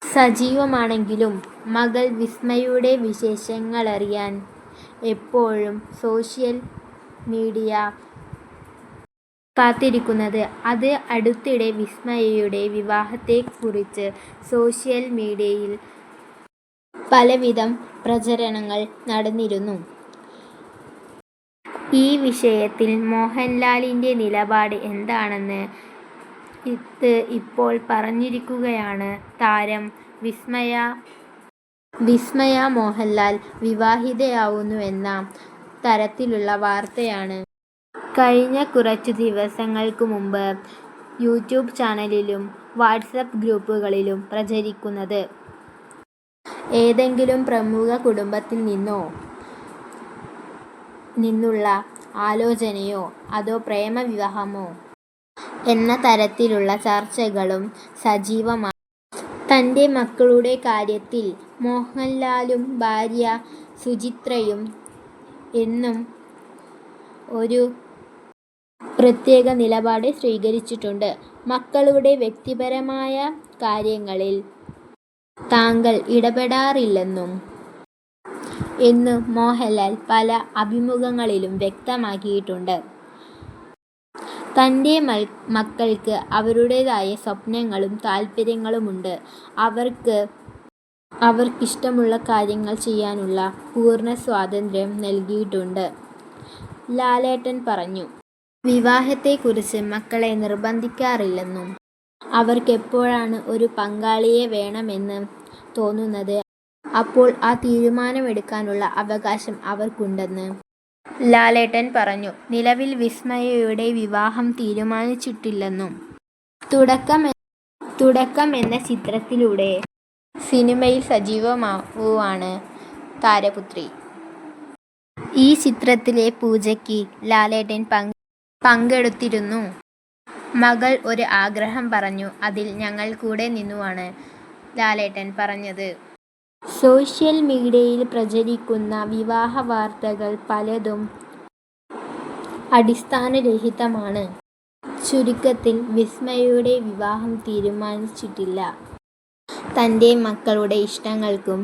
സജീവമാണെങ്കിലും മകൾ വിസ്മയുടെ വിശേഷങ്ങളറിയാൻ എപ്പോഴും social media കാത്തിരിക്കുന്നത്. അടുത്തിടെ വിസ്മയയുടെ വിവാഹത്തെക്കുറിച്ച് സോഷ്യൽ മീഡിയയിൽ പലവിധം പ്രചരണങ്ങൾ നടന്നിരുന്നു. ഈ വിഷയത്തിൽ മോഹൻലാലിന്റെ നിലപാട് എന്താണെന്ന് ഇപ്പോൾ പറഞ്ഞിരിക്കുകയാണ് താരം വിസ്മയ. മോഹൻലാൽ വിവാഹിതയാവുന്നു എന്ന തരത്തിലുള്ള വാർത്തയാണ് കഴിഞ്ഞ കുറച്ചു ദിവസങ്ങൾക്ക് മുമ്പ് യൂട്യൂബ് ചാനലിലും വാട്ട്സ്ആപ്പ് ഗ്രൂപ്പുകളിലും പ്രചരിക്കുന്നത്. ഏതെങ്കിലും പ്രമുഖ കുടുംബത്തിൽ നിന്നുള്ള ആലോചനയോ അതോ പ്രേമവിവാഹമോ എന്ന തരത്തിലുള്ള ചർച്ചകളും സജീവമാണ്. തന്റെ മക്കളുടെ കാര്യത്തിൽ മോഹൻലാലും ഭാര്യ സുചിത്രയും എന്നും ഒരു പ്രത്യേക നിലപാട് സ്വീകരിച്ചിട്ടുണ്ട്. മക്കളുടെ വ്യക്തിപരമായ കാര്യങ്ങളിൽ താങ്കൾ ഇടപെടാറില്ലെന്നും മോഹൻലാൽ പല അഭിമുഖങ്ങളിലും വ്യക്തമാക്കിയിട്ടുണ്ട്. തന്റെ മക്കൾക്ക് അവരുടേതായ സ്വപ്നങ്ങളും താല്പര്യങ്ങളുമുണ്ട്. അവർക്കിഷ്ടമുള്ള കാര്യങ്ങൾ ചെയ്യാനുള്ള പൂർണ്ണ സ്വാതന്ത്ര്യം നൽകിയിട്ടുണ്ട്. ലാലേട്ടൻ പറഞ്ഞു. വിവാഹത്തെക്കുറിച്ച് മക്കളെ നിർബന്ധിക്കാറില്ലെന്നും അവർക്കെപ്പോഴാണ് ഒരു പങ്കാളിയെ വേണമെന്ന് തോന്നുന്നത് അപ്പോൾ ആ തീരുമാനമെടുക്കാനുള്ള അവകാശം അവർക്കുണ്ടെന്ന് ലാലേട്ടൻ പറഞ്ഞു. നിലവിൽ വിസ്മയയുടെ വിവാഹം തീരുമാനിച്ചിട്ടില്ലെന്നും തുടക്കം എന്ന ചിത്രത്തിലൂടെ സിനിമയിൽ സജീവമാവുകയാണ് താരപുത്രി. ഈ ചിത്രത്തിലെ പൂജയ്ക്ക് ലാലേട്ടൻ പങ്കെടുത്തിരുന്നു. മകൾ ഒരു ആഗ്രഹം പറഞ്ഞു. അതിൽ ഞങ്ങൾ കൂടെ നിന്നുവാണ് ലാലേട്ടൻ പറഞ്ഞത്. സോഷ്യൽ മീഡിയയിൽ പ്രചരിക്കുന്ന വിവാഹ വാർത്തകൾ പലതും അടിസ്ഥാനരഹിതമാണ്. ചുരുക്കത്തിൽ വിസ്മയയുടെ വിവാഹം തീരുമാനിച്ചിട്ടില്ല. തന്റെ മക്കളുടെ ഇഷ്ടങ്ങൾക്കും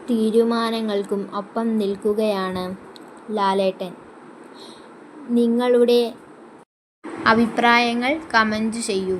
തീരുമാനങ്ങൾക്കും ഒപ്പം നിൽക്കുകയാണ് ലാലേട്ടൻ. നിങ്ങളുടെ അഭിപ്രായങ്ങൾ കമന്റ് ചെയ്യൂ.